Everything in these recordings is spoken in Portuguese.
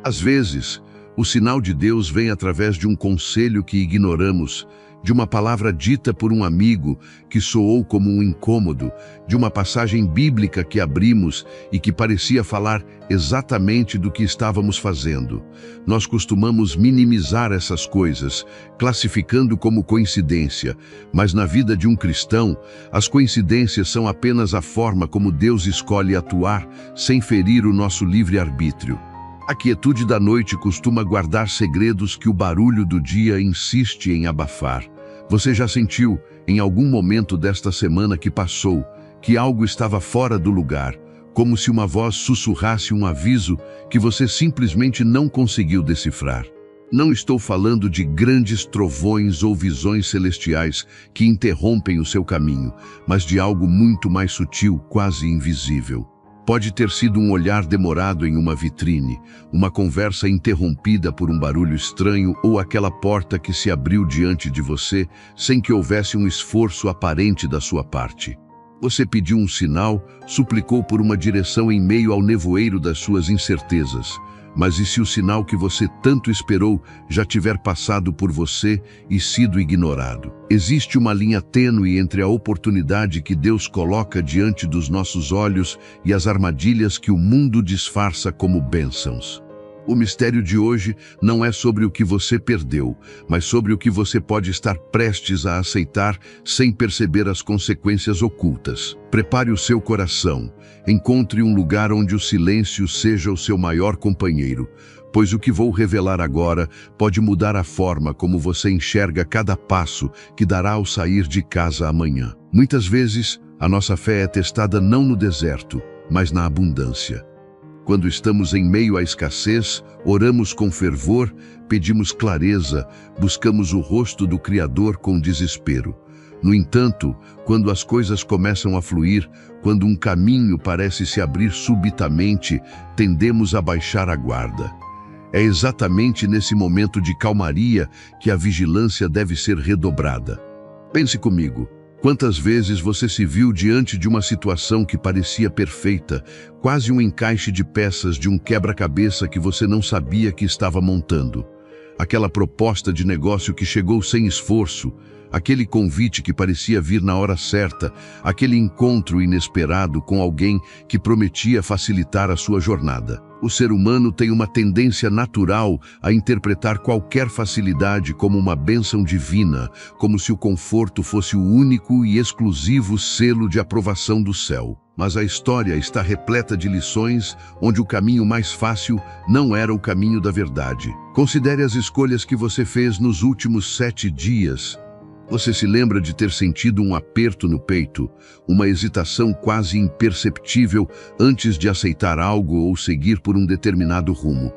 Às vezes, o sinal de Deus vem através de um conselho que ignoramos, de uma palavra dita por um amigo que soou como um incômodo, de uma passagem bíblica que abrimos e que parecia falar exatamente do que estávamos fazendo. Nós costumamos minimizar essas coisas, classificando como coincidência, mas na vida de um cristão, as coincidências são apenas a forma como Deus escolhe atuar sem ferir o nosso livre-arbítrio. A quietude da noite costuma guardar segredos que o barulho do dia insiste em abafar. Você já sentiu, em algum momento desta semana que passou, que algo estava fora do lugar, como se uma voz sussurrasse um aviso que você simplesmente não conseguiu decifrar? Não estou falando de grandes trovões ou visões celestiais que interrompem o seu caminho, mas de algo muito mais sutil, quase invisível. Pode ter sido um olhar demorado em uma vitrine, uma conversa interrompida por um barulho estranho ou aquela porta que se abriu diante de você sem que houvesse um esforço aparente da sua parte. Você pediu um sinal, suplicou por uma direção em meio ao nevoeiro das suas incertezas. Mas e se o sinal que você tanto esperou já tiver passado por você e sido ignorado? Existe uma linha tênue entre a oportunidade que Deus coloca diante dos nossos olhos e as armadilhas que o mundo disfarça como bênçãos. O mistério de hoje não é sobre o que você perdeu, mas sobre o que você pode estar prestes a aceitar sem perceber as consequências ocultas. Prepare o seu coração. Encontre um lugar onde o silêncio seja o seu maior companheiro, pois o que vou revelar agora pode mudar a forma como você enxerga cada passo que dará ao sair de casa amanhã. Muitas vezes, a nossa fé é testada não no deserto, mas na abundância. Quando estamos em meio à escassez, oramos com fervor, pedimos clareza, buscamos o rosto do Criador com desespero. No entanto, quando as coisas começam a fluir, quando um caminho parece se abrir subitamente, tendemos a baixar a guarda. É exatamente nesse momento de calmaria que a vigilância deve ser redobrada. Pense comigo. Quantas vezes você se viu diante de uma situação que parecia perfeita, quase um encaixe de peças de um quebra-cabeça que você não sabia que estava montando? Aquela proposta de negócio que chegou sem esforço, aquele convite que parecia vir na hora certa, aquele encontro inesperado com alguém que prometia facilitar a sua jornada. O ser humano tem uma tendência natural a interpretar qualquer facilidade como uma bênção divina, como se o conforto fosse o único e exclusivo selo de aprovação do céu. Mas a história está repleta de lições onde o caminho mais fácil não era o caminho da verdade. Considere as escolhas que você fez nos últimos 7 dias. Você se lembra de ter sentido um aperto no peito, uma hesitação quase imperceptível antes de aceitar algo ou seguir por um determinado rumo.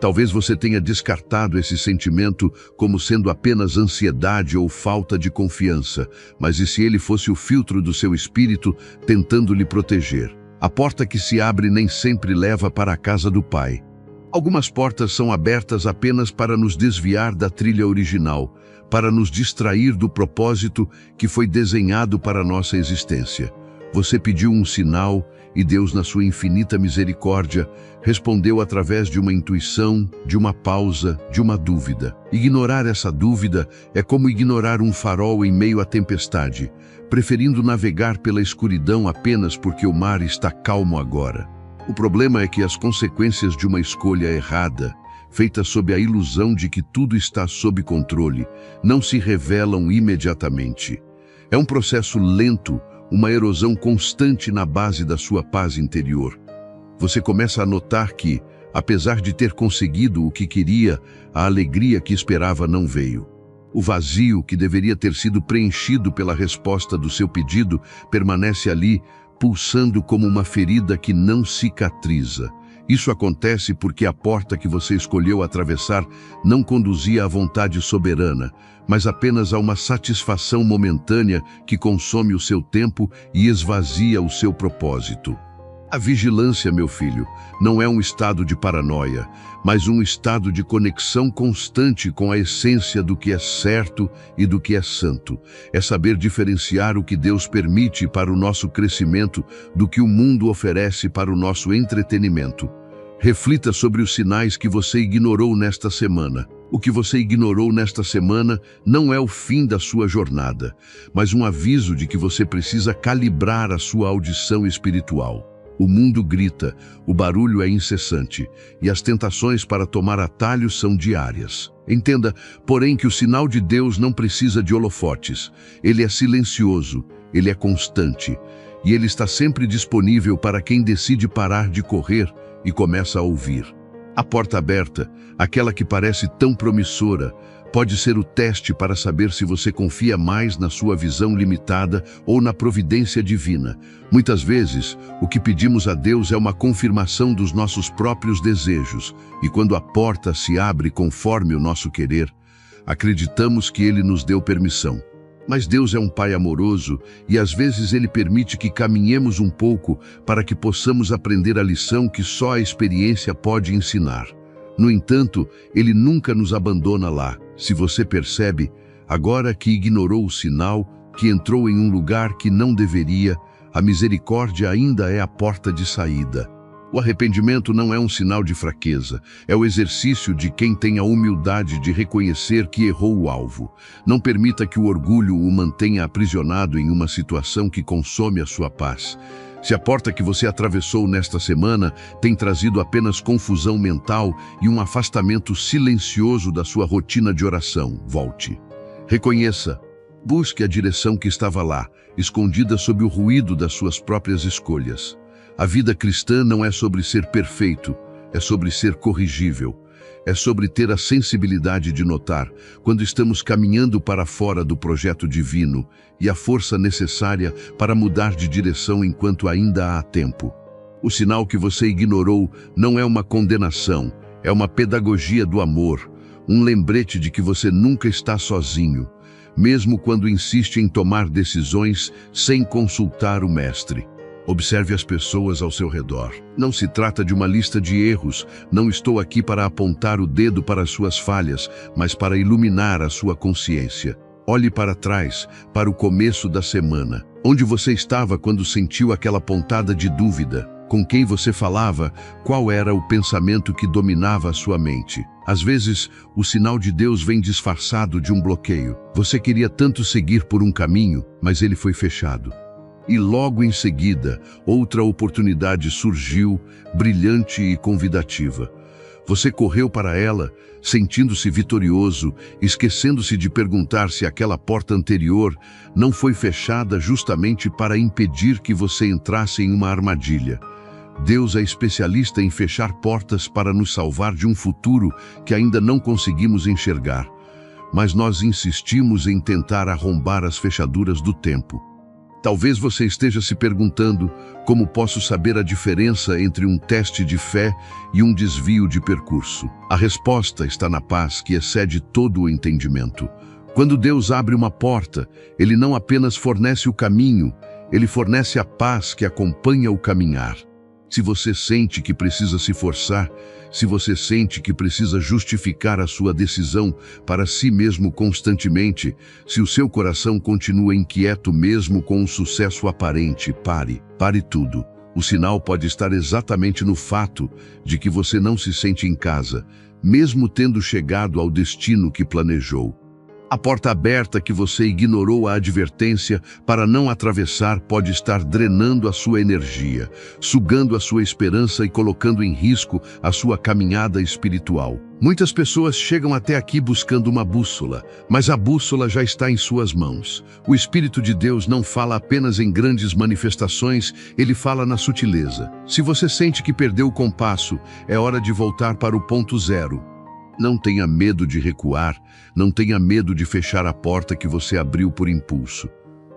Talvez você tenha descartado esse sentimento como sendo apenas ansiedade ou falta de confiança, mas e se ele fosse o filtro do seu espírito tentando lhe proteger? A porta que se abre nem sempre leva para a casa do Pai. Algumas portas são abertas apenas para nos desviar da trilha original, para nos distrair do propósito que foi desenhado para a nossa existência. Você pediu um sinal e Deus, na sua infinita misericórdia, respondeu através de uma intuição, de uma pausa, de uma dúvida. Ignorar essa dúvida é como ignorar um farol em meio à tempestade, preferindo navegar pela escuridão apenas porque o mar está calmo agora. O problema é que as consequências de uma escolha errada, feita sob a ilusão de que tudo está sob controle, não se revelam imediatamente. É um processo lento, uma erosão constante na base da sua paz interior. Você começa a notar que, apesar de ter conseguido o que queria, a alegria que esperava não veio. O vazio que deveria ter sido preenchido pela resposta do seu pedido permanece ali, pulsando como uma ferida que não cicatriza. Isso acontece porque a porta que você escolheu atravessar não conduzia à vontade soberana, mas apenas a uma satisfação momentânea que consome o seu tempo e esvazia o seu propósito. A vigilância, meu filho, não é um estado de paranoia, mas um estado de conexão constante com a essência do que é certo e do que é santo. É saber diferenciar o que Deus permite para o nosso crescimento do que o mundo oferece para o nosso entretenimento. Reflita sobre os sinais que você ignorou nesta semana. O que você ignorou nesta semana não é o fim da sua jornada, mas um aviso de que você precisa calibrar a sua audição espiritual. O mundo grita, o barulho é incessante, e as tentações para tomar atalhos são diárias. Entenda, porém, que o sinal de Deus não precisa de holofotes. Ele é silencioso, ele é constante, e ele está sempre disponível para quem decide parar de correr e começa a ouvir. A porta aberta, aquela que parece tão promissora, pode ser o teste para saber se você confia mais na sua visão limitada ou na providência divina. Muitas vezes, o que pedimos a Deus é uma confirmação dos nossos próprios desejos, e quando a porta se abre conforme o nosso querer, acreditamos que Ele nos deu permissão. Mas Deus é um Pai amoroso e às vezes Ele permite que caminhemos um pouco para que possamos aprender a lição que só a experiência pode ensinar. No entanto, Ele nunca nos abandona lá. Se você percebe, agora que ignorou o sinal, que entrou em um lugar que não deveria, a misericórdia ainda é a porta de saída. O arrependimento não é um sinal de fraqueza, é o exercício de quem tem a humildade de reconhecer que errou o alvo. Não permita que o orgulho o mantenha aprisionado em uma situação que consome a sua paz. Se a porta que você atravessou nesta semana tem trazido apenas confusão mental e um afastamento silencioso da sua rotina de oração, volte. Reconheça, busque a direção que estava lá, escondida sob o ruído das suas próprias escolhas. A vida cristã não é sobre ser perfeito, é sobre ser corrigível. É sobre ter a sensibilidade de notar quando estamos caminhando para fora do projeto divino e a força necessária para mudar de direção enquanto ainda há tempo. O sinal que você ignorou não é uma condenação, é uma pedagogia do amor, um lembrete de que você nunca está sozinho, mesmo quando insiste em tomar decisões sem consultar o Mestre. Observe as pessoas ao seu redor. Não se trata de uma lista de erros. Não estou aqui para apontar o dedo para as suas falhas, mas para iluminar a sua consciência. Olhe para trás, para o começo da semana. Onde você estava quando sentiu aquela pontada de dúvida? Com quem você falava? Qual era o pensamento que dominava a sua mente? Às vezes, o sinal de Deus vem disfarçado de um bloqueio. Você queria tanto seguir por um caminho, mas ele foi fechado. E logo em seguida, outra oportunidade surgiu, brilhante e convidativa. Você correu para ela, sentindo-se vitorioso, esquecendo-se de perguntar se aquela porta anterior não foi fechada justamente para impedir que você entrasse em uma armadilha. Deus é especialista em fechar portas para nos salvar de um futuro que ainda não conseguimos enxergar. Mas nós insistimos em tentar arrombar as fechaduras do tempo. Talvez você esteja se perguntando como posso saber a diferença entre um teste de fé e um desvio de percurso. A resposta está na paz que excede todo o entendimento. Quando Deus abre uma porta, Ele não apenas fornece o caminho, Ele fornece a paz que acompanha o caminhar. Se você sente que precisa se forçar, se você sente que precisa justificar a sua decisão para si mesmo constantemente, se o seu coração continua inquieto mesmo com um sucesso aparente, pare tudo. O sinal pode estar exatamente no fato de que você não se sente em casa, mesmo tendo chegado ao destino que planejou. A porta aberta que você ignorou a advertência para não atravessar pode estar drenando a sua energia, sugando a sua esperança e colocando em risco a sua caminhada espiritual. Muitas pessoas chegam até aqui buscando uma bússola, mas a bússola já está em suas mãos. O Espírito de Deus não fala apenas em grandes manifestações, ele fala na sutileza. Se você sente que perdeu o compasso, é hora de voltar para o ponto zero. Não tenha medo de recuar, não tenha medo de fechar a porta que você abriu por impulso.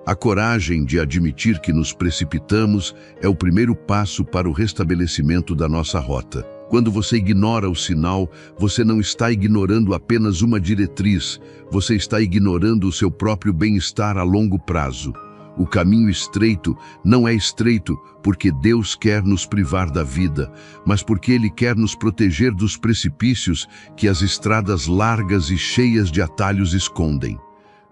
A coragem de admitir que nos precipitamos é o primeiro passo para o restabelecimento da nossa rota. Quando você ignora o sinal, você não está ignorando apenas uma diretriz, você está ignorando o seu próprio bem-estar a longo prazo. O caminho estreito não é estreito porque Deus quer nos privar da vida, mas porque Ele quer nos proteger dos precipícios que as estradas largas e cheias de atalhos escondem.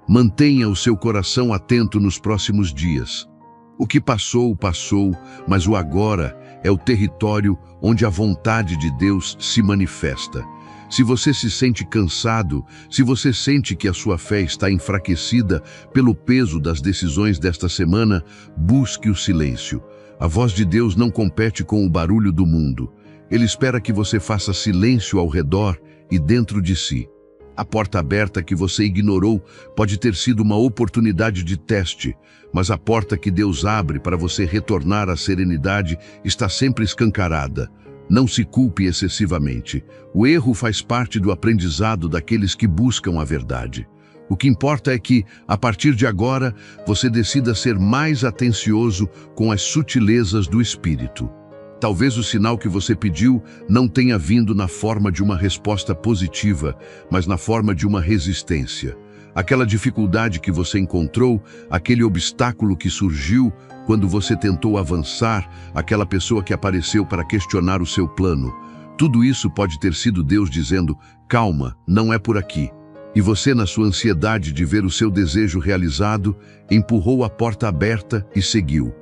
Mantenha o seu coração atento nos próximos dias. O que passou, passou, mas o agora é o território onde a vontade de Deus se manifesta. Se você se sente cansado, se você sente que a sua fé está enfraquecida pelo peso das decisões desta semana, busque o silêncio. A voz de Deus não compete com o barulho do mundo. Ele espera que você faça silêncio ao redor e dentro de si. A porta aberta que você ignorou pode ter sido uma oportunidade de teste, mas a porta que Deus abre para você retornar à serenidade está sempre escancarada. Não se culpe excessivamente. O erro faz parte do aprendizado daqueles que buscam a verdade. O que importa é que, a partir de agora, você decida ser mais atencioso com as sutilezas do Espírito. Talvez o sinal que você pediu não tenha vindo na forma de uma resposta positiva, mas na forma de uma resistência. Aquela dificuldade que você encontrou, aquele obstáculo que surgiu quando você tentou avançar, aquela pessoa que apareceu para questionar o seu plano. Tudo isso pode ter sido Deus dizendo, calma, não é por aqui. E você, na sua ansiedade de ver o seu desejo realizado, empurrou a porta aberta e seguiu.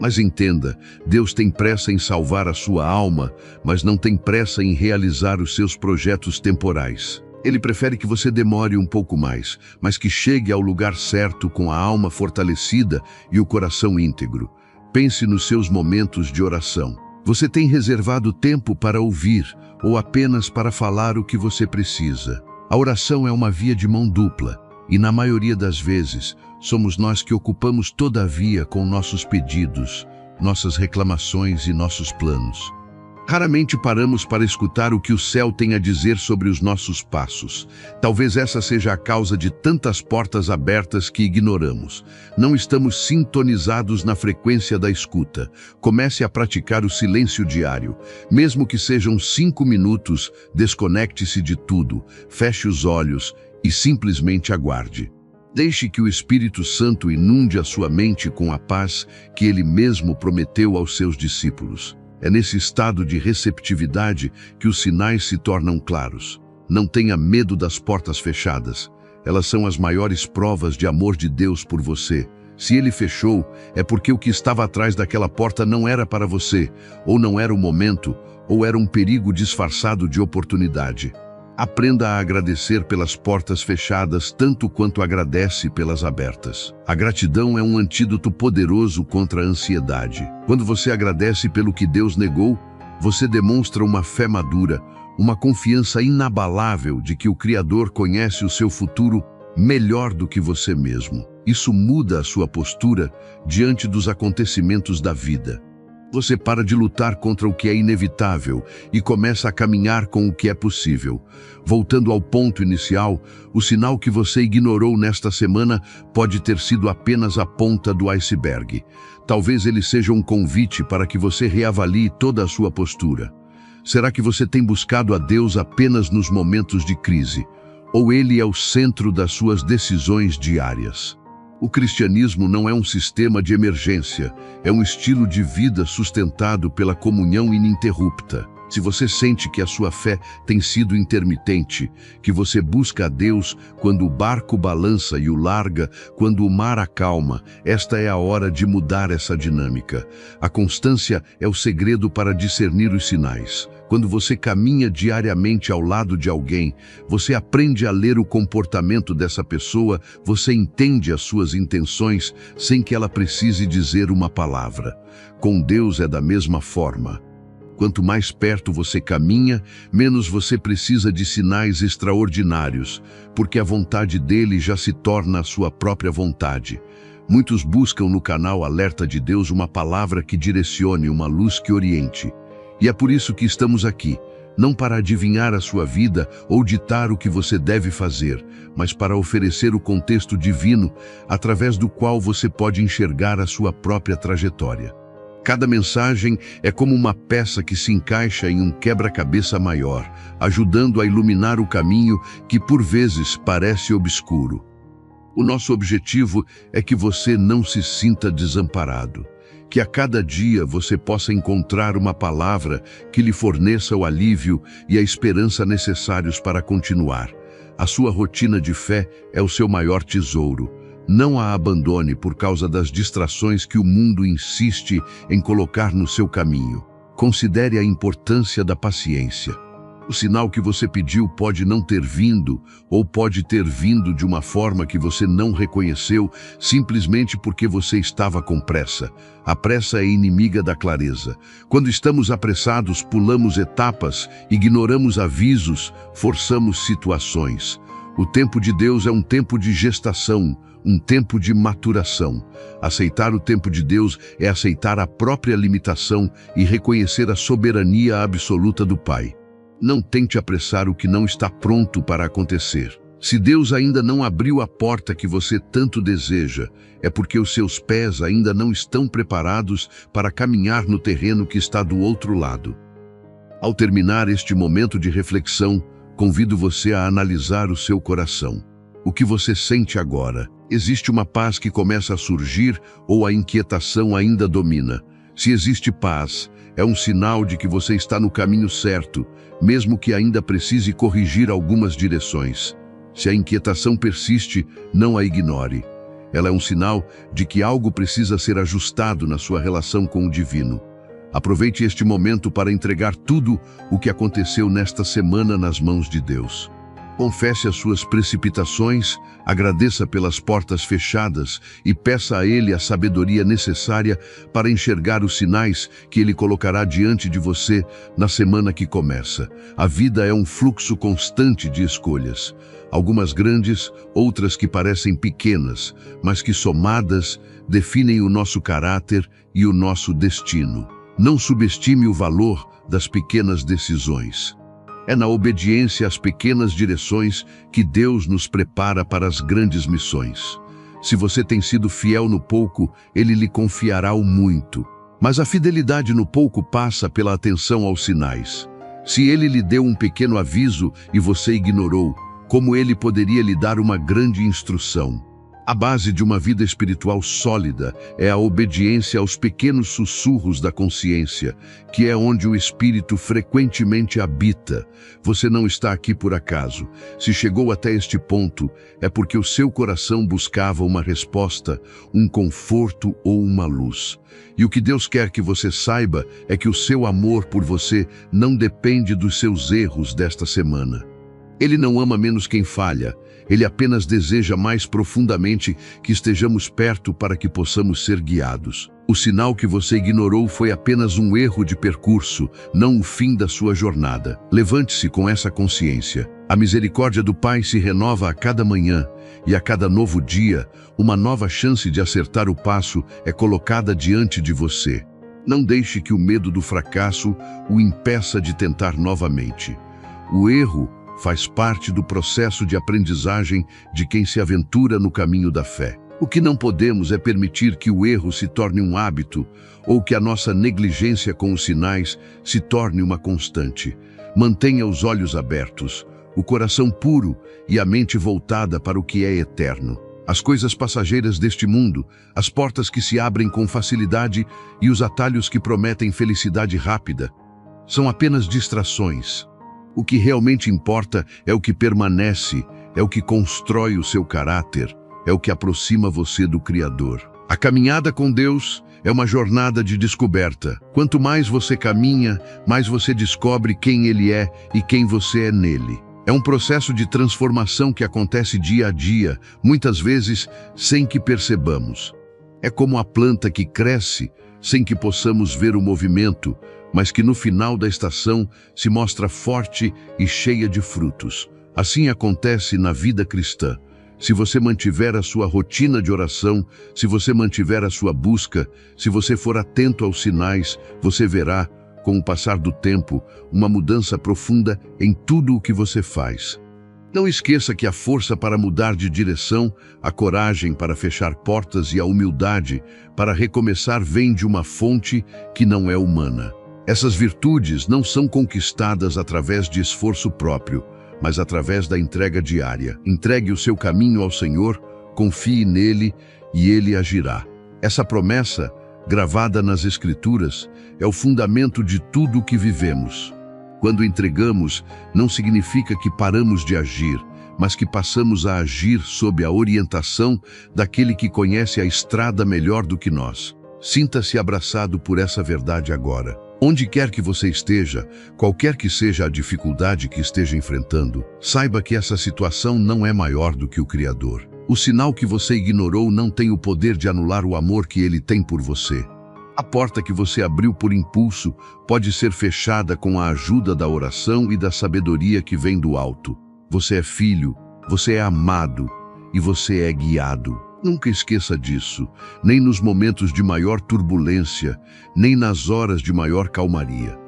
Mas entenda, Deus tem pressa em salvar a sua alma, mas não tem pressa em realizar os seus projetos temporais. Ele prefere que você demore um pouco mais, mas que chegue ao lugar certo com a alma fortalecida e o coração íntegro. Pense nos seus momentos de oração. Você tem reservado tempo para ouvir ou apenas para falar o que você precisa? A oração é uma via de mão dupla, e na maioria das vezes, somos nós que ocupamos toda a via com nossos pedidos, nossas reclamações e nossos planos. Raramente paramos para escutar o que o céu tem a dizer sobre os nossos passos. Talvez essa seja a causa de tantas portas abertas que ignoramos. Não estamos sintonizados na frequência da escuta. Comece a praticar o silêncio diário. Mesmo que sejam 5 minutos, desconecte-se de tudo, feche os olhos e simplesmente aguarde. Deixe que o Espírito Santo inunde a sua mente com a paz que ele mesmo prometeu aos seus discípulos. É nesse estado de receptividade que os sinais se tornam claros. Não tenha medo das portas fechadas. Elas são as maiores provas de amor de Deus por você. Se ele fechou, é porque o que estava atrás daquela porta não era para você, ou não era o momento, ou era um perigo disfarçado de oportunidade. Aprenda a agradecer pelas portas fechadas tanto quanto agradece pelas abertas. A gratidão é um antídoto poderoso contra a ansiedade. Quando você agradece pelo que Deus negou, você demonstra uma fé madura, uma confiança inabalável de que o Criador conhece o seu futuro melhor do que você mesmo. Isso muda a sua postura diante dos acontecimentos da vida. Você para de lutar contra o que é inevitável e começa a caminhar com o que é possível. Voltando ao ponto inicial, o sinal que você ignorou nesta semana pode ter sido apenas a ponta do iceberg. Talvez ele seja um convite para que você reavalie toda a sua postura. Será que você tem buscado a Deus apenas nos momentos de crise? Ou ele é o centro das suas decisões diárias? O cristianismo não é um sistema de emergência, é um estilo de vida sustentado pela comunhão ininterrupta. Se você sente que a sua fé tem sido intermitente, que você busca a Deus quando o barco balança e o larga, quando o mar acalma, esta é a hora de mudar essa dinâmica. A constância é o segredo para discernir os sinais. Quando você caminha diariamente ao lado de alguém, você aprende a ler o comportamento dessa pessoa, você entende as suas intenções sem que ela precise dizer uma palavra. Com Deus é da mesma forma. Quanto mais perto você caminha, menos você precisa de sinais extraordinários, porque a vontade dele já se torna a sua própria vontade. Muitos buscam no canal Alerta de Deus uma palavra que direcione, uma luz que oriente. E é por isso que estamos aqui, não para adivinhar a sua vida ou ditar o que você deve fazer, mas para oferecer o contexto divino através do qual você pode enxergar a sua própria trajetória. Cada mensagem é como uma peça que se encaixa em um quebra-cabeça maior, ajudando a iluminar o caminho que por vezes parece obscuro. O nosso objetivo é que você não se sinta desamparado. Que a cada dia você possa encontrar uma palavra que lhe forneça o alívio e a esperança necessários para continuar. A sua rotina de fé é o seu maior tesouro. Não a abandone por causa das distrações que o mundo insiste em colocar no seu caminho. Considere a importância da paciência. O sinal que você pediu pode não ter vindo, ou pode ter vindo de uma forma que você não reconheceu, simplesmente porque você estava com pressa. A pressa é inimiga da clareza. Quando estamos apressados, pulamos etapas, ignoramos avisos, forçamos situações. O tempo de Deus é um tempo de gestação, um tempo de maturação. Aceitar o tempo de Deus é aceitar a própria limitação e reconhecer a soberania absoluta do Pai. Não tente apressar o que não está pronto para acontecer. Se Deus ainda não abriu a porta que você tanto deseja, é porque os seus pés ainda não estão preparados para caminhar no terreno que está do outro lado. Ao terminar este momento de reflexão, convido você a analisar o seu coração. O que você sente agora? Existe uma paz que começa a surgir ou a inquietação ainda domina? Se existe paz, é um sinal de que você está no caminho certo, mesmo que ainda precise corrigir algumas direções. Se a inquietação persiste, não a ignore. Ela é um sinal de que algo precisa ser ajustado na sua relação com o divino. Aproveite este momento para entregar tudo o que aconteceu nesta semana nas mãos de Deus. Confesse as suas precipitações, agradeça pelas portas fechadas e peça a Ele a sabedoria necessária para enxergar os sinais que Ele colocará diante de você na semana que começa. A vida é um fluxo constante de escolhas. Algumas grandes, outras que parecem pequenas, mas que somadas definem o nosso caráter e o nosso destino. Não subestime o valor das pequenas decisões. É na obediência às pequenas direções que Deus nos prepara para as grandes missões. Se você tem sido fiel no pouco, Ele lhe confiará o muito. Mas a fidelidade no pouco passa pela atenção aos sinais. Se Ele lhe deu um pequeno aviso e você ignorou, como Ele poderia lhe dar uma grande instrução? A base de uma vida espiritual sólida é a obediência aos pequenos sussurros da consciência, que é onde o Espírito frequentemente habita. Você não está aqui por acaso. Se chegou até este ponto, é porque o seu coração buscava uma resposta, um conforto ou uma luz. E o que Deus quer que você saiba é que o seu amor por você não depende dos seus erros desta semana. Ele não ama menos quem falha. Ele apenas deseja mais profundamente que estejamos perto para que possamos ser guiados. O sinal que você ignorou foi apenas um erro de percurso, não o fim da sua jornada. Levante-se com essa consciência. A misericórdia do Pai se renova a cada manhã, e a cada novo dia, uma nova chance de acertar o passo é colocada diante de você. Não deixe que o medo do fracasso o impeça de tentar novamente. O erro faz parte do processo de aprendizagem de quem se aventura no caminho da fé. O que não podemos é permitir que o erro se torne um hábito ou que a nossa negligência com os sinais se torne uma constante. Mantenha os olhos abertos, o coração puro e a mente voltada para o que é eterno. As coisas passageiras deste mundo, as portas que se abrem com facilidade e os atalhos que prometem felicidade rápida, são apenas distrações. O que realmente importa é o que permanece, é o que constrói o seu caráter, é o que aproxima você do Criador. A caminhada com Deus é uma jornada de descoberta. Quanto mais você caminha, mais você descobre quem Ele é e quem você é nele. É um processo de transformação que acontece dia a dia, muitas vezes sem que percebamos. É como a planta que cresce sem que possamos ver o movimento, mas que no final da estação se mostra forte e cheia de frutos. Assim acontece na vida cristã. Se você mantiver a sua rotina de oração, se você mantiver a sua busca, se você for atento aos sinais, você verá, com o passar do tempo, uma mudança profunda em tudo o que você faz. Não esqueça que a força para mudar de direção, a coragem para fechar portas e a humildade para recomeçar vem de uma fonte que não é humana. Essas virtudes não são conquistadas através de esforço próprio, mas através da entrega diária. Entregue o seu caminho ao Senhor, confie nele e Ele agirá. Essa promessa, gravada nas Escrituras, é o fundamento de tudo o que vivemos. Quando entregamos, não significa que paramos de agir, mas que passamos a agir sob a orientação daquele que conhece a estrada melhor do que nós. Sinta-se abraçado por essa verdade agora. Onde quer que você esteja, qualquer que seja a dificuldade que esteja enfrentando, saiba que essa situação não é maior do que o Criador. O sinal que você ignorou não tem o poder de anular o amor que Ele tem por você. A porta que você abriu por impulso pode ser fechada com a ajuda da oração e da sabedoria que vem do alto. Você é filho, você é amado e você é guiado. Nunca esqueça disso, nem nos momentos de maior turbulência, nem nas horas de maior calmaria.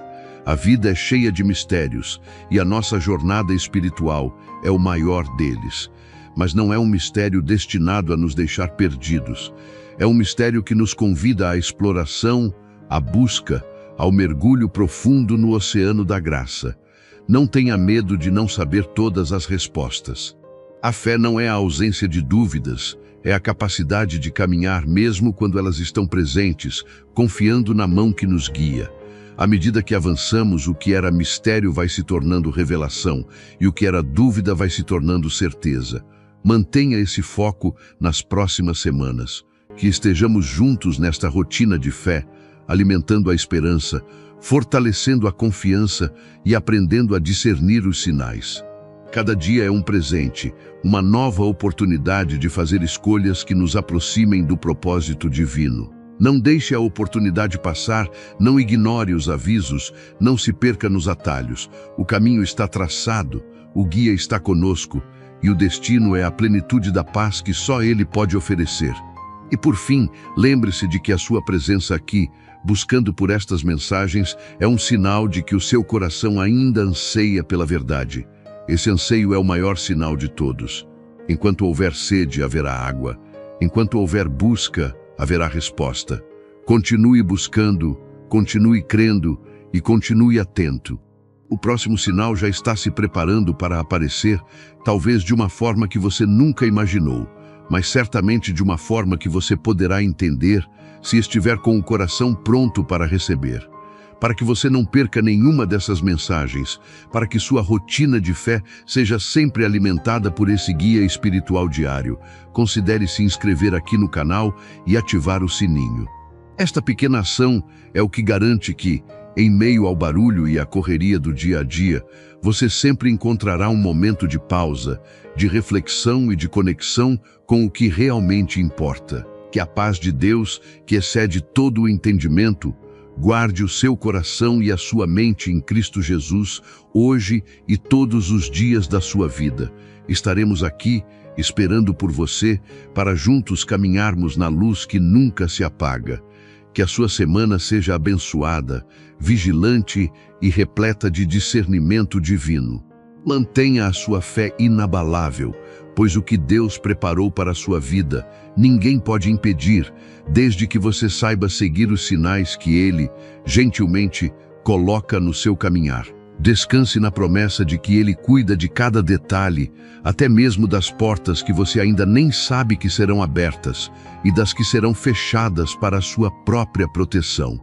A vida é cheia de mistérios e a nossa jornada espiritual é o maior deles. Mas não é um mistério destinado a nos deixar perdidos. É um mistério que nos convida à exploração, à busca, ao mergulho profundo no oceano da graça. Não tenha medo de não saber todas as respostas. A fé não é a ausência de dúvidas, é a capacidade de caminhar mesmo quando elas estão presentes, confiando na mão que nos guia. À medida que avançamos, o que era mistério vai se tornando revelação e o que era dúvida vai se tornando certeza. Mantenha esse foco nas próximas semanas. Que estejamos juntos nesta rotina de fé, alimentando a esperança, fortalecendo a confiança e aprendendo a discernir os sinais. Cada dia é um presente, uma nova oportunidade de fazer escolhas que nos aproximem do propósito divino. Não deixe a oportunidade passar, não ignore os avisos, não se perca nos atalhos. O caminho está traçado, o guia está conosco e o destino é a plenitude da paz que só Ele pode oferecer. E por fim, lembre-se de que a sua presença aqui, buscando por estas mensagens, é um sinal de que o seu coração ainda anseia pela verdade. Esse anseio é o maior sinal de todos. Enquanto houver sede, haverá água. Enquanto houver busca, haverá resposta. Continue buscando, continue crendo e continue atento. O próximo sinal já está se preparando para aparecer, talvez de uma forma que você nunca imaginou, mas certamente de uma forma que você poderá entender se estiver com o coração pronto para receber. Para que você não perca nenhuma dessas mensagens, para que sua rotina de fé seja sempre alimentada por esse guia espiritual diário, considere se inscrever aqui no canal e ativar o sininho. Esta pequena ação é o que garante que, em meio ao barulho e à correria do dia a dia, você sempre encontrará um momento de pausa, de reflexão e de conexão com o que realmente importa. Que a paz de Deus, que excede todo o entendimento, guarde o seu coração e a sua mente em Cristo Jesus, hoje e todos os dias da sua vida. Estaremos aqui, esperando por você, para juntos caminharmos na luz que nunca se apaga. Que a sua semana seja abençoada, vigilante e repleta de discernimento divino. Mantenha a sua fé inabalável, pois o que Deus preparou para a sua vida, ninguém pode impedir, desde que você saiba seguir os sinais que Ele, gentilmente, coloca no seu caminhar. Descanse na promessa de que Ele cuida de cada detalhe, até mesmo das portas que você ainda nem sabe que serão abertas e das que serão fechadas para a sua própria proteção.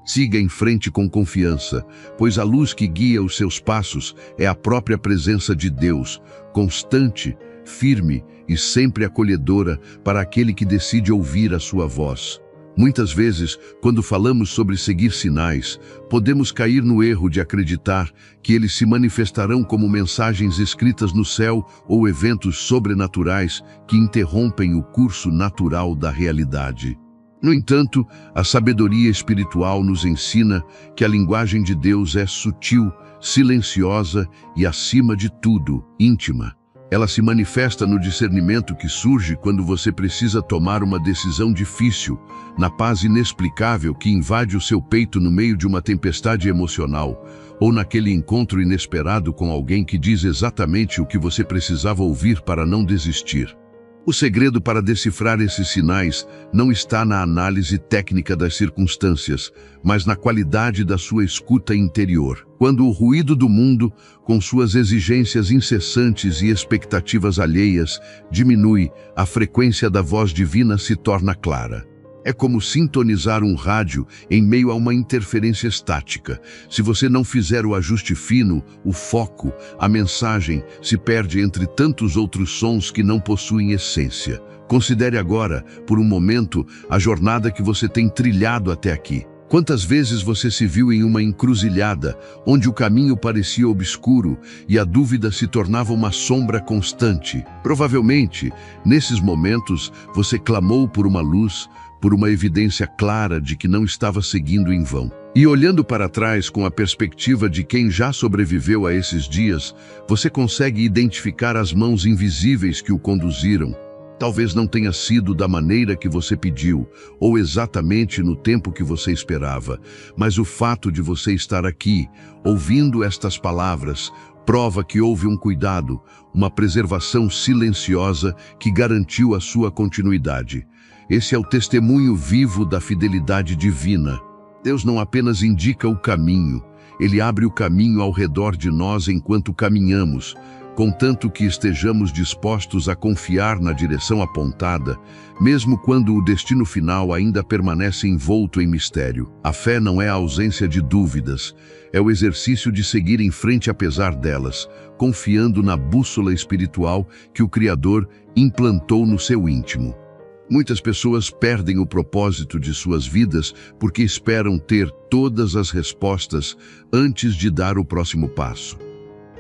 Siga em frente com confiança, pois a luz que guia os seus passos é a própria presença de Deus, constante, firme e sempre acolhedora para aquele que decide ouvir a sua voz. Muitas vezes, quando falamos sobre seguir sinais, podemos cair no erro de acreditar que eles se manifestarão como mensagens escritas no céu ou eventos sobrenaturais que interrompem o curso natural da realidade. No entanto, a sabedoria espiritual nos ensina que a linguagem de Deus é sutil, silenciosa e, acima de tudo, íntima. Ela se manifesta no discernimento que surge quando você precisa tomar uma decisão difícil, na paz inexplicável que invade o seu peito no meio de uma tempestade emocional, ou naquele encontro inesperado com alguém que diz exatamente o que você precisava ouvir para não desistir. O segredo para decifrar esses sinais não está na análise técnica das circunstâncias, mas na qualidade da sua escuta interior. Quando o ruído do mundo, com suas exigências incessantes e expectativas alheias, diminui, a frequência da voz divina se torna clara. É como sintonizar um rádio em meio a uma interferência estática. Se você não fizer o ajuste fino, o foco, a mensagem se perde entre tantos outros sons que não possuem essência. Considere agora, por um momento, a jornada que você tem trilhado até aqui. Quantas vezes você se viu em uma encruzilhada, onde o caminho parecia obscuro e a dúvida se tornava uma sombra constante? Provavelmente, nesses momentos, você clamou por uma luz, por uma evidência clara de que não estava seguindo em vão. E olhando para trás com a perspectiva de quem já sobreviveu a esses dias, você consegue identificar as mãos invisíveis que o conduziram. Talvez não tenha sido da maneira que você pediu, ou exatamente no tempo que você esperava, mas o fato de você estar aqui, ouvindo estas palavras, prova que houve um cuidado, uma preservação silenciosa que garantiu a sua continuidade. Esse é o testemunho vivo da fidelidade divina. Deus não apenas indica o caminho, Ele abre o caminho ao redor de nós enquanto caminhamos, contanto que estejamos dispostos a confiar na direção apontada, mesmo quando o destino final ainda permanece envolto em mistério. A fé não é a ausência de dúvidas, é o exercício de seguir em frente apesar delas, confiando na bússola espiritual que o Criador implantou no seu íntimo. Muitas pessoas perdem o propósito de suas vidas porque esperam ter todas as respostas antes de dar o próximo passo.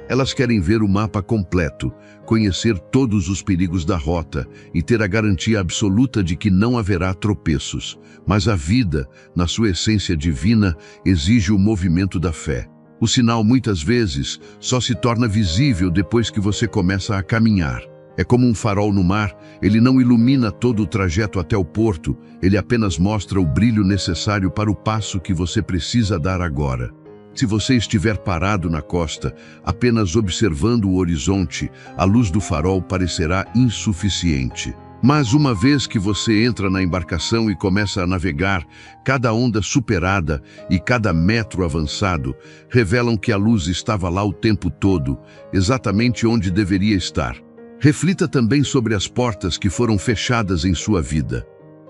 Elas querem ver o mapa completo, conhecer todos os perigos da rota e ter a garantia absoluta de que não haverá tropeços. Mas a vida, na sua essência divina, exige o movimento da fé. O sinal, muitas vezes, só se torna visível depois que você começa a caminhar. É como um farol no mar, ele não ilumina todo o trajeto até o porto, ele apenas mostra o brilho necessário para o passo que você precisa dar agora. Se você estiver parado na costa, apenas observando o horizonte, a luz do farol parecerá insuficiente. Mas uma vez que você entra na embarcação e começa a navegar, cada onda superada e cada metro avançado revelam que a luz estava lá o tempo todo, exatamente onde deveria estar. Reflita também sobre as portas que foram fechadas em sua vida.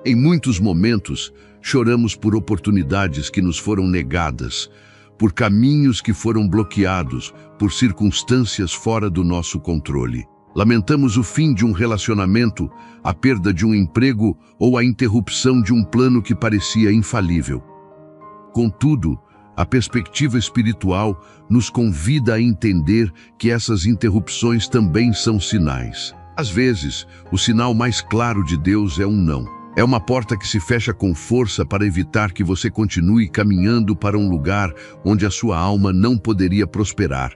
Em muitos momentos, choramos por oportunidades que nos foram negadas, por caminhos que foram bloqueados, por circunstâncias fora do nosso controle. Lamentamos o fim de um relacionamento, a perda de um emprego ou a interrupção de um plano que parecia infalível. Contudo, a perspectiva espiritual nos convida a entender que essas interrupções também são sinais. Às vezes, o sinal mais claro de Deus é um não. É uma porta que se fecha com força para evitar que você continue caminhando para um lugar onde a sua alma não poderia prosperar.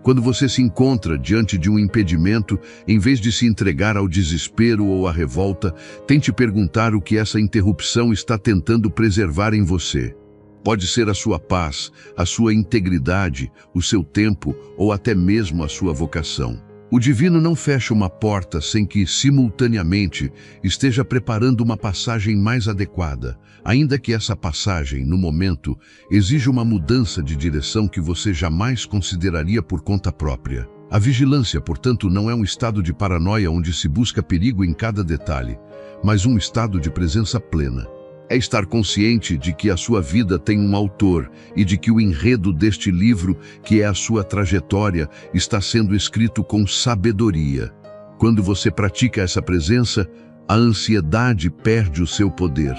Quando você se encontra diante de um impedimento, em vez de se entregar ao desespero ou à revolta, tente perguntar o que essa interrupção está tentando preservar em você. Pode ser a sua paz, a sua integridade, o seu tempo ou até mesmo a sua vocação. O divino não fecha uma porta sem que, simultaneamente, esteja preparando uma passagem mais adequada, ainda que essa passagem, no momento, exija uma mudança de direção que você jamais consideraria por conta própria. A vigilância, portanto, não é um estado de paranoia onde se busca perigo em cada detalhe, mas um estado de presença plena. É estar consciente de que a sua vida tem um autor e de que o enredo deste livro, que é a sua trajetória, está sendo escrito com sabedoria. Quando você pratica essa presença, a ansiedade perde o seu poder.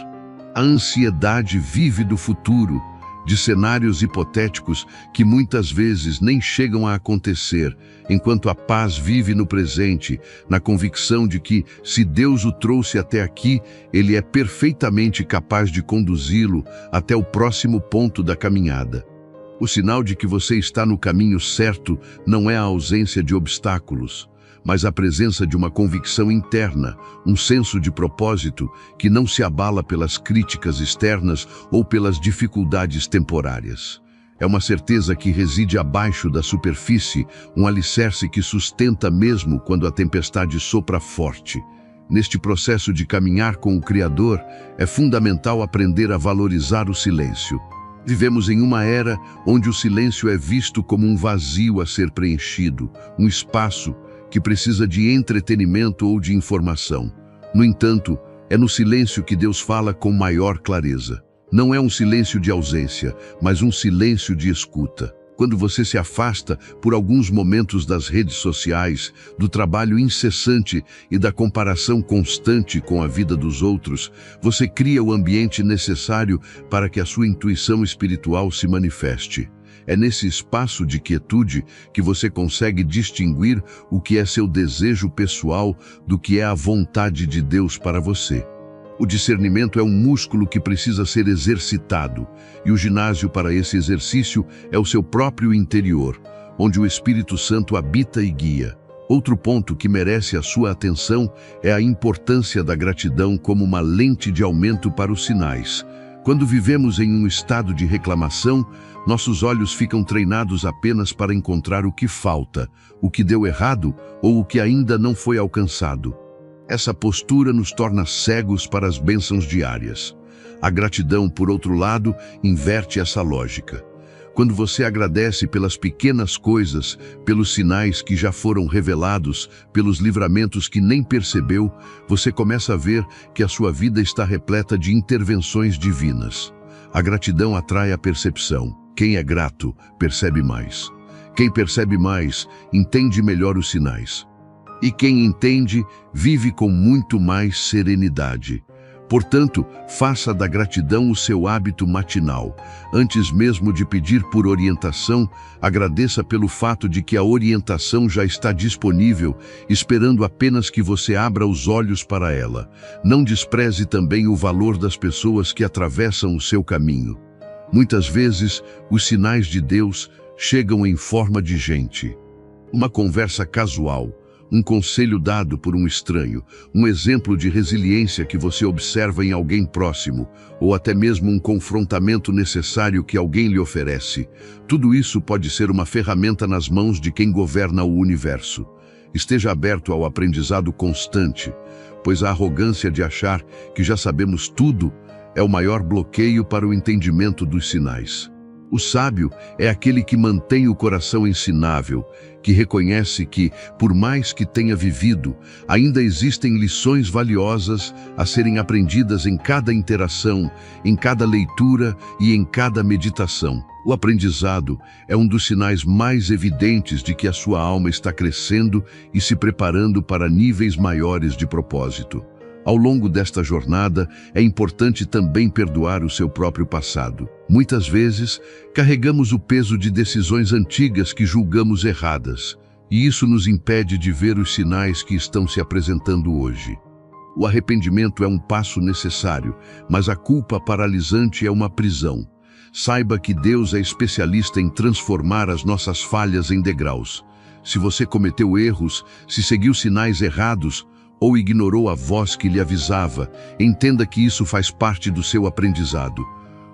A ansiedade vive do futuro, de cenários hipotéticos que muitas vezes nem chegam a acontecer, enquanto a paz vive no presente, na convicção de que, se Deus o trouxe até aqui, Ele é perfeitamente capaz de conduzi-lo até o próximo ponto da caminhada. O sinal de que você está no caminho certo não é a ausência de obstáculos, mas a presença de uma convicção interna, um senso de propósito que não se abala pelas críticas externas ou pelas dificuldades temporárias. É uma certeza que reside abaixo da superfície, um alicerce que sustenta mesmo quando a tempestade sopra forte. Neste processo de caminhar com o Criador, é fundamental aprender a valorizar o silêncio. Vivemos em uma era onde o silêncio é visto como um vazio a ser preenchido, um espaço que precisa de entretenimento ou de informação. No entanto, é no silêncio que Deus fala com maior clareza. Não é um silêncio de ausência, mas um silêncio de escuta. Quando você se afasta por alguns momentos das redes sociais, do trabalho incessante e da comparação constante com a vida dos outros, você cria o ambiente necessário para que a sua intuição espiritual se manifeste. É nesse espaço de quietude que você consegue distinguir o que é seu desejo pessoal do que é a vontade de Deus para você. O discernimento é um músculo que precisa ser exercitado, e o ginásio para esse exercício é o seu próprio interior, onde o Espírito Santo habita e guia. Outro ponto que merece a sua atenção é a importância da gratidão como uma lente de aumento para os sinais. Quando vivemos em um estado de reclamação, nossos olhos ficam treinados apenas para encontrar o que falta, o que deu errado ou o que ainda não foi alcançado. Essa postura nos torna cegos para as bênçãos diárias. A gratidão, por outro lado, inverte essa lógica. Quando você agradece pelas pequenas coisas, pelos sinais que já foram revelados, pelos livramentos que nem percebeu, você começa a ver que a sua vida está repleta de intervenções divinas. A gratidão atrai a percepção. Quem é grato, percebe mais. Quem percebe mais, entende melhor os sinais. E quem entende, vive com muito mais serenidade. Portanto, faça da gratidão o seu hábito matinal. Antes mesmo de pedir por orientação, agradeça pelo fato de que a orientação já está disponível, esperando apenas que você abra os olhos para ela. Não despreze também o valor das pessoas que atravessam o seu caminho. Muitas vezes, os sinais de Deus chegam em forma de gente. Uma conversa casual, um conselho dado por um estranho, um exemplo de resiliência que você observa em alguém próximo, ou até mesmo um confrontamento necessário que alguém lhe oferece. Tudo isso pode ser uma ferramenta nas mãos de quem governa o universo. Esteja aberto ao aprendizado constante, pois a arrogância de achar que já sabemos tudo é o maior bloqueio para o entendimento dos sinais. O sábio é aquele que mantém o coração ensinável, que reconhece que, por mais que tenha vivido, ainda existem lições valiosas a serem aprendidas em cada interação, em cada leitura e em cada meditação. O aprendizado é um dos sinais mais evidentes de que a sua alma está crescendo e se preparando para níveis maiores de propósito. Ao longo desta jornada, é importante também perdoar o seu próprio passado. Muitas vezes, carregamos o peso de decisões antigas que julgamos erradas, e isso nos impede de ver os sinais que estão se apresentando hoje. O arrependimento é um passo necessário, mas a culpa paralisante é uma prisão. Saiba que Deus é especialista em transformar as nossas falhas em degraus. Se você cometeu erros, se seguiu sinais errados, ou ignorou a voz que lhe avisava, entenda que isso faz parte do seu aprendizado.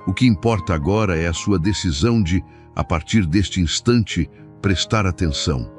O que importa agora é a sua decisão de, a partir deste instante, prestar atenção.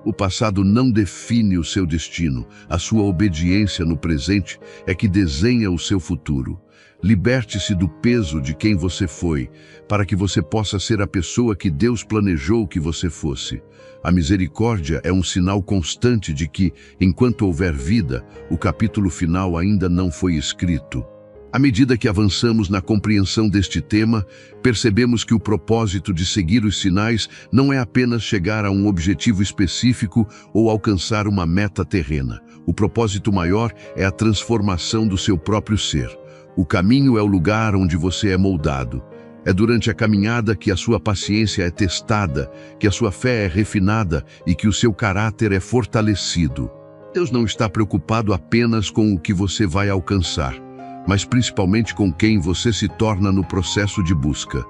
O passado não define o seu destino, a sua obediência no presente é que desenha o seu futuro. Liberte-se do peso de quem você foi, para que você possa ser a pessoa que Deus planejou que você fosse. A misericórdia é um sinal constante de que, enquanto houver vida, o capítulo final ainda não foi escrito. À medida que avançamos na compreensão deste tema, percebemos que o propósito de seguir os sinais não é apenas chegar a um objetivo específico ou alcançar uma meta terrena. O propósito maior é a transformação do seu próprio ser. O caminho é o lugar onde você é moldado. É durante a caminhada que a sua paciência é testada, que a sua fé é refinada e que o seu caráter é fortalecido. Deus não está preocupado apenas com o que você vai alcançar, mas principalmente com quem você se torna no processo de busca.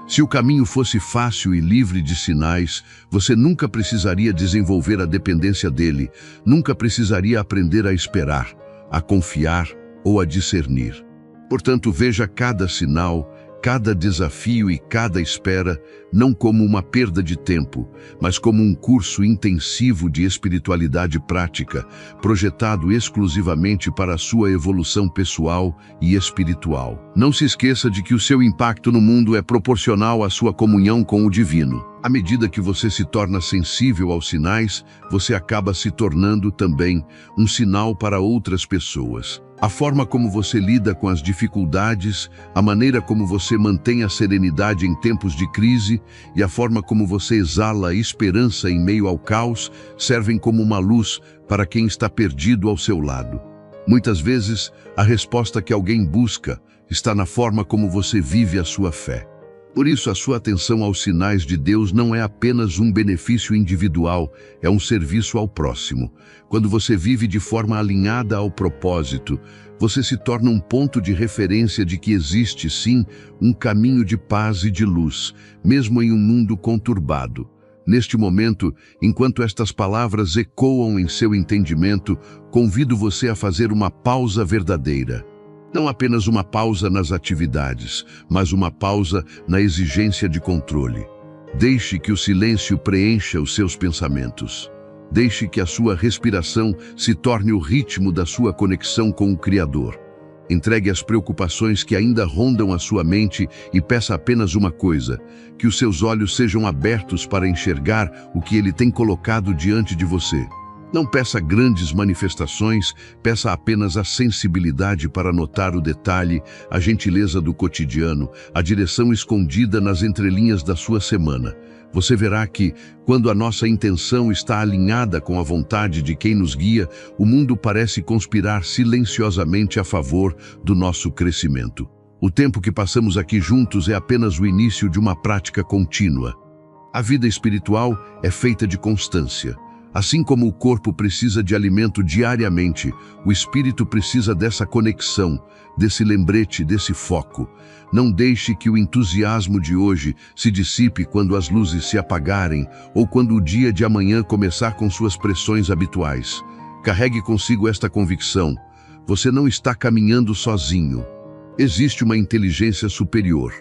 Se o caminho fosse fácil e livre de sinais, você nunca precisaria desenvolver a dependência dele, nunca precisaria aprender a esperar, a confiar ou a discernir. Portanto, veja cada sinal, cada desafio e cada espera, não como uma perda de tempo, mas como um curso intensivo de espiritualidade prática, projetado exclusivamente para a sua evolução pessoal e espiritual. Não se esqueça de que o seu impacto no mundo é proporcional à sua comunhão com o divino. À medida que você se torna sensível aos sinais, você acaba se tornando também um sinal para outras pessoas. A forma como você lida com as dificuldades, a maneira como você mantém a serenidade em tempos de crise e a forma como você exala a esperança em meio ao caos servem como uma luz para quem está perdido ao seu lado. Muitas vezes, a resposta que alguém busca está na forma como você vive a sua fé. Por isso, a sua atenção aos sinais de Deus não é apenas um benefício individual, é um serviço ao próximo. Quando você vive de forma alinhada ao propósito, você se torna um ponto de referência de que existe, sim, um caminho de paz e de luz, mesmo em um mundo conturbado. Neste momento, enquanto estas palavras ecoam em seu entendimento, convido você a fazer uma pausa verdadeira. Não apenas uma pausa nas atividades, mas uma pausa na exigência de controle. Deixe que o silêncio preencha os seus pensamentos. Deixe que a sua respiração se torne o ritmo da sua conexão com o Criador. Entregue as preocupações que ainda rondam a sua mente e peça apenas uma coisa: que os seus olhos sejam abertos para enxergar o que Ele tem colocado diante de você. Não peça grandes manifestações, peça apenas a sensibilidade para notar o detalhe, a gentileza do cotidiano, a direção escondida nas entrelinhas da sua semana. Você verá que, quando a nossa intenção está alinhada com a vontade de quem nos guia, o mundo parece conspirar silenciosamente a favor do nosso crescimento. O tempo que passamos aqui juntos é apenas o início de uma prática contínua. A vida espiritual é feita de constância. Assim como o corpo precisa de alimento diariamente, o espírito precisa dessa conexão, desse lembrete, desse foco. Não deixe que o entusiasmo de hoje se dissipe quando as luzes se apagarem ou quando o dia de amanhã começar com suas pressões habituais. Carregue consigo esta convicção: você não está caminhando sozinho. Existe uma inteligência superior,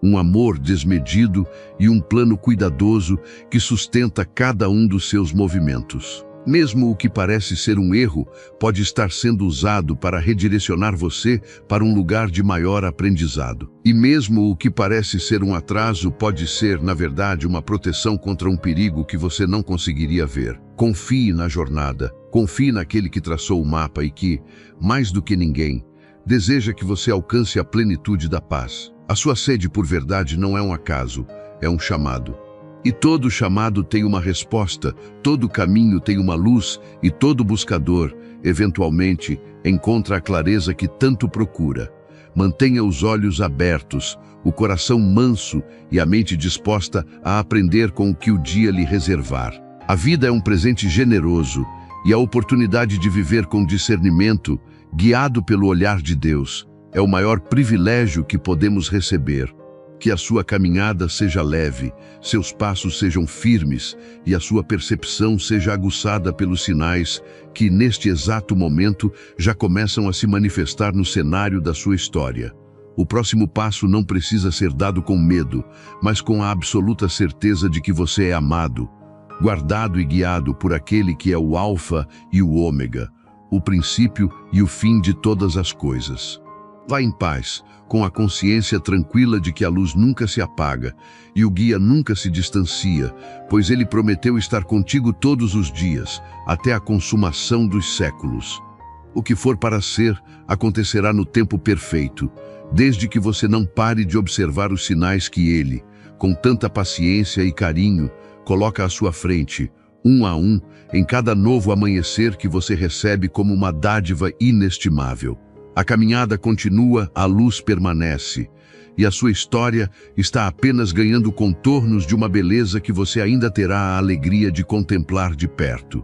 um amor desmedido e um plano cuidadoso que sustenta cada um dos seus movimentos. Mesmo o que parece ser um erro pode estar sendo usado para redirecionar você para um lugar de maior aprendizado. E mesmo o que parece ser um atraso pode ser, na verdade, uma proteção contra um perigo que você não conseguiria ver. Confie na jornada, confie naquele que traçou o mapa e que, mais do que ninguém, deseja que você alcance a plenitude da paz. A sua sede por verdade não é um acaso, é um chamado. E todo chamado tem uma resposta, todo caminho tem uma luz e todo buscador, eventualmente, encontra a clareza que tanto procura. Mantenha os olhos abertos, o coração manso e a mente disposta a aprender com o que o dia lhe reservar. A vida é um presente generoso e a oportunidade de viver com discernimento, guiado pelo olhar de Deus, é o maior privilégio que podemos receber. Que a sua caminhada seja leve, seus passos sejam firmes e a sua percepção seja aguçada pelos sinais que, neste exato momento, já começam a se manifestar no cenário da sua história. O próximo passo não precisa ser dado com medo, mas com a absoluta certeza de que você é amado, guardado e guiado por aquele que é o Alfa e o Ômega, o princípio e o fim de todas as coisas. Vá em paz, com a consciência tranquila de que a luz nunca se apaga e o guia nunca se distancia, pois ele prometeu estar contigo todos os dias, até a consumação dos séculos. O que for para ser, acontecerá no tempo perfeito, desde que você não pare de observar os sinais que ele, com tanta paciência e carinho, coloca à sua frente, um a um, em cada novo amanhecer que você recebe como uma dádiva inestimável. A caminhada continua, a luz permanece, e a sua história está apenas ganhando contornos de uma beleza que você ainda terá a alegria de contemplar de perto.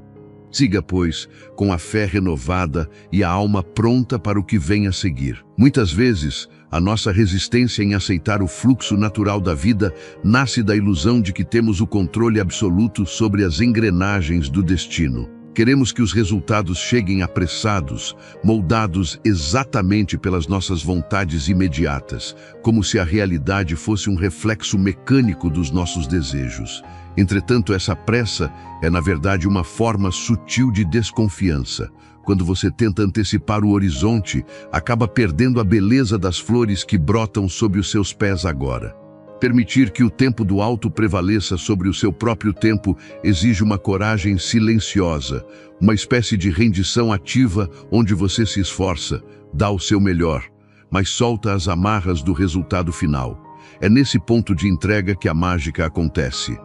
Siga, pois, com a fé renovada e a alma pronta para o que vem a seguir. Muitas vezes, a nossa resistência em aceitar o fluxo natural da vida nasce da ilusão de que temos o controle absoluto sobre as engrenagens do destino. Queremos que os resultados cheguem apressados, moldados exatamente pelas nossas vontades imediatas, como se a realidade fosse um reflexo mecânico dos nossos desejos. Entretanto, essa pressa é, na verdade, uma forma sutil de desconfiança. Quando você tenta antecipar o horizonte, acaba perdendo a beleza das flores que brotam sob os seus pés agora. Permitir que o tempo do alto prevaleça sobre o seu próprio tempo exige uma coragem silenciosa, uma espécie de rendição ativa onde você se esforça, dá o seu melhor, mas solta as amarras do resultado final. É nesse ponto de entrega que a mágica acontece.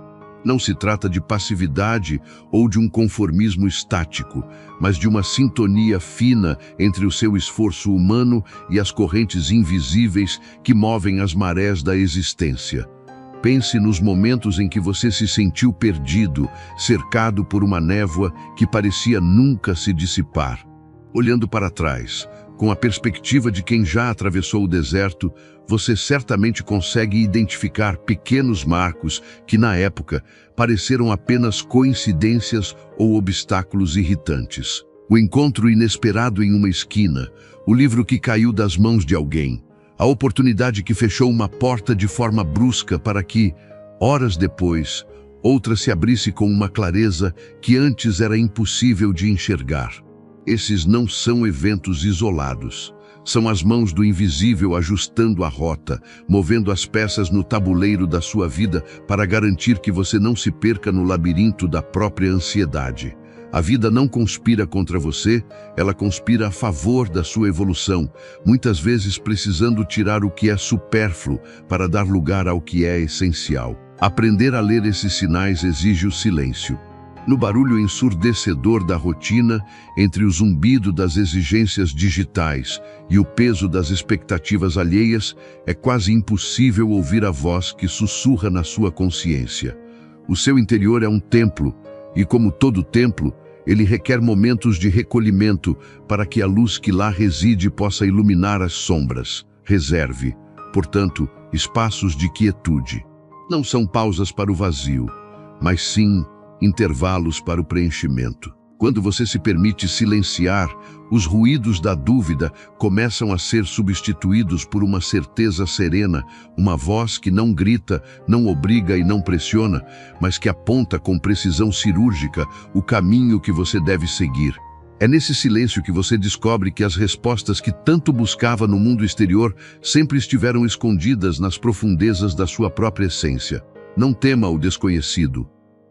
Não se trata de passividade ou de um conformismo estático, mas de uma sintonia fina entre o seu esforço humano e as correntes invisíveis que movem as marés da existência. Pense nos momentos em que você se sentiu perdido, cercado por uma névoa que parecia nunca se dissipar. Olhando para trás, com a perspectiva de quem já atravessou o deserto, você certamente consegue identificar pequenos marcos que, na época, pareceram apenas coincidências ou obstáculos irritantes. O encontro inesperado em uma esquina, o livro que caiu das mãos de alguém, a oportunidade que fechou uma porta de forma brusca para que, horas depois, outra se abrisse com uma clareza que antes era impossível de enxergar. Esses não são eventos isolados. São as mãos do invisível ajustando a rota, movendo as peças no tabuleiro da sua vida para garantir que você não se perca no labirinto da própria ansiedade. A vida não conspira contra você, ela conspira a favor da sua evolução, muitas vezes precisando tirar o que é supérfluo para dar lugar ao que é essencial. Aprender a ler esses sinais exige o silêncio. No barulho ensurdecedor da rotina, entre o zumbido das exigências digitais e o peso das expectativas alheias, é quase impossível ouvir a voz que sussurra na sua consciência. O seu interior é um templo, e como todo templo, ele requer momentos de recolhimento para que a luz que lá reside possa iluminar as sombras. Reserve, portanto, espaços de quietude. Não são pausas para o vazio, mas sim intervalos para o preenchimento. Quando você se permite silenciar, os ruídos da dúvida começam a ser substituídos por uma certeza serena, uma voz que não grita, não obriga e não pressiona, mas que aponta com precisão cirúrgica o caminho que você deve seguir. É nesse silêncio que você descobre que as respostas que tanto buscava no mundo exterior sempre estiveram escondidas nas profundezas da sua própria essência. Não tema o desconhecido.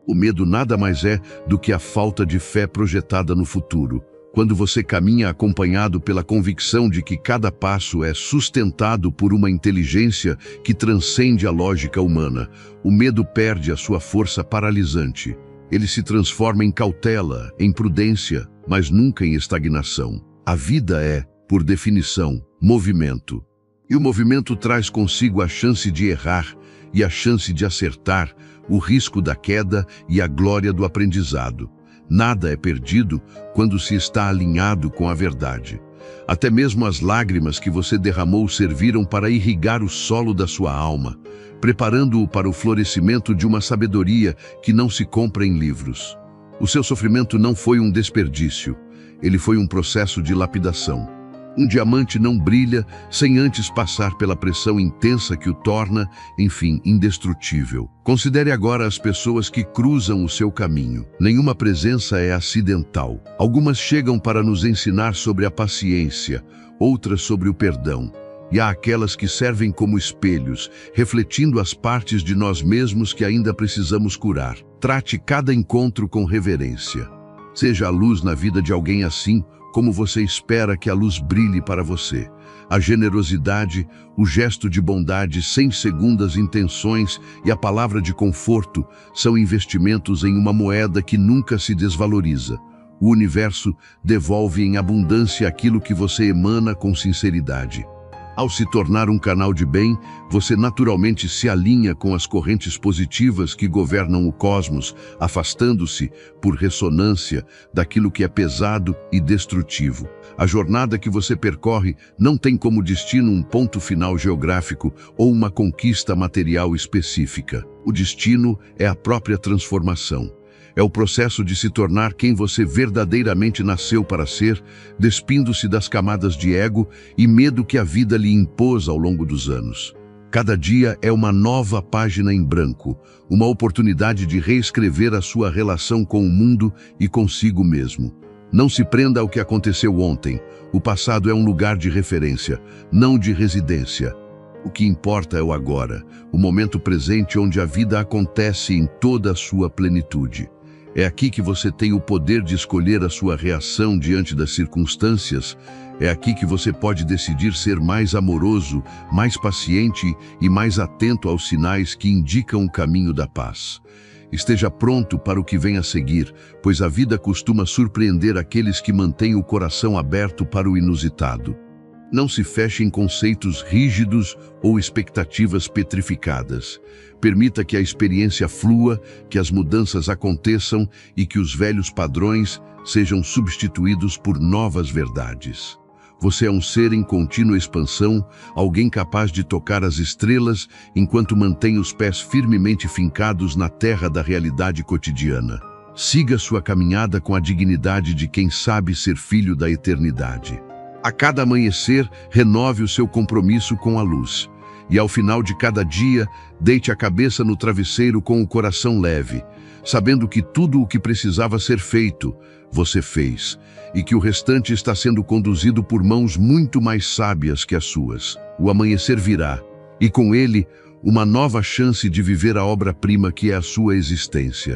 O medo nada mais é do que a falta de fé projetada no futuro. Quando você caminha acompanhado pela convicção de que cada passo é sustentado por uma inteligência que transcende a lógica humana, o medo perde a sua força paralisante. Ele se transforma em cautela, em prudência, mas nunca em estagnação. A vida é, por definição, movimento. E o movimento traz consigo a chance de errar e a chance de acertar, o risco da queda e a glória do aprendizado. Nada é perdido quando se está alinhado com a verdade. Até mesmo as lágrimas que você derramou serviram para irrigar o solo da sua alma, preparando-o para o florescimento de uma sabedoria que não se compra em livros. O seu sofrimento não foi um desperdício, ele foi um processo de lapidação. Um diamante não brilha sem antes passar pela pressão intensa que o torna, enfim, indestrutível. Considere agora as pessoas que cruzam o seu caminho. Nenhuma presença é acidental. Algumas chegam para nos ensinar sobre a paciência, outras sobre o perdão. E há aquelas que servem como espelhos, refletindo as partes de nós mesmos que ainda precisamos curar. Trate cada encontro com reverência. Seja a luz na vida de alguém assim, como você espera que a luz brilhe para você. A generosidade, o gesto de bondade sem segundas intenções e a palavra de conforto são investimentos em uma moeda que nunca se desvaloriza. O universo devolve em abundância aquilo que você emana com sinceridade. Ao se tornar um canal de bem, você naturalmente se alinha com as correntes positivas que governam o cosmos, afastando-se, por ressonância, daquilo que é pesado e destrutivo. A jornada que você percorre não tem como destino um ponto final geográfico ou uma conquista material específica. O destino é a própria transformação. É o processo de se tornar quem você verdadeiramente nasceu para ser, despindo-se das camadas de ego e medo que a vida lhe impôs ao longo dos anos. Cada dia é uma nova página em branco, uma oportunidade de reescrever a sua relação com o mundo e consigo mesmo. Não se prenda ao que aconteceu ontem. O passado é um lugar de referência, não de residência. O que importa é o agora, o momento presente onde a vida acontece em toda a sua plenitude. É aqui que você tem o poder de escolher a sua reação diante das circunstâncias. É aqui que você pode decidir ser mais amoroso, mais paciente e mais atento aos sinais que indicam o caminho da paz. Esteja pronto para o que vem a seguir, pois a vida costuma surpreender aqueles que mantêm o coração aberto para o inusitado. Não se feche em conceitos rígidos ou expectativas petrificadas. Permita que a experiência flua, que as mudanças aconteçam e que os velhos padrões sejam substituídos por novas verdades. Você é um ser em contínua expansão, alguém capaz de tocar as estrelas enquanto mantém os pés firmemente fincados na terra da realidade cotidiana. Siga sua caminhada com a dignidade de quem sabe ser filho da eternidade. A cada amanhecer, renove o seu compromisso com a luz. E ao final de cada dia, deite a cabeça no travesseiro com o coração leve, sabendo que tudo o que precisava ser feito, você fez, e que o restante está sendo conduzido por mãos muito mais sábias que as suas. O amanhecer virá, e com ele, uma nova chance de viver a obra-prima que é a sua existência.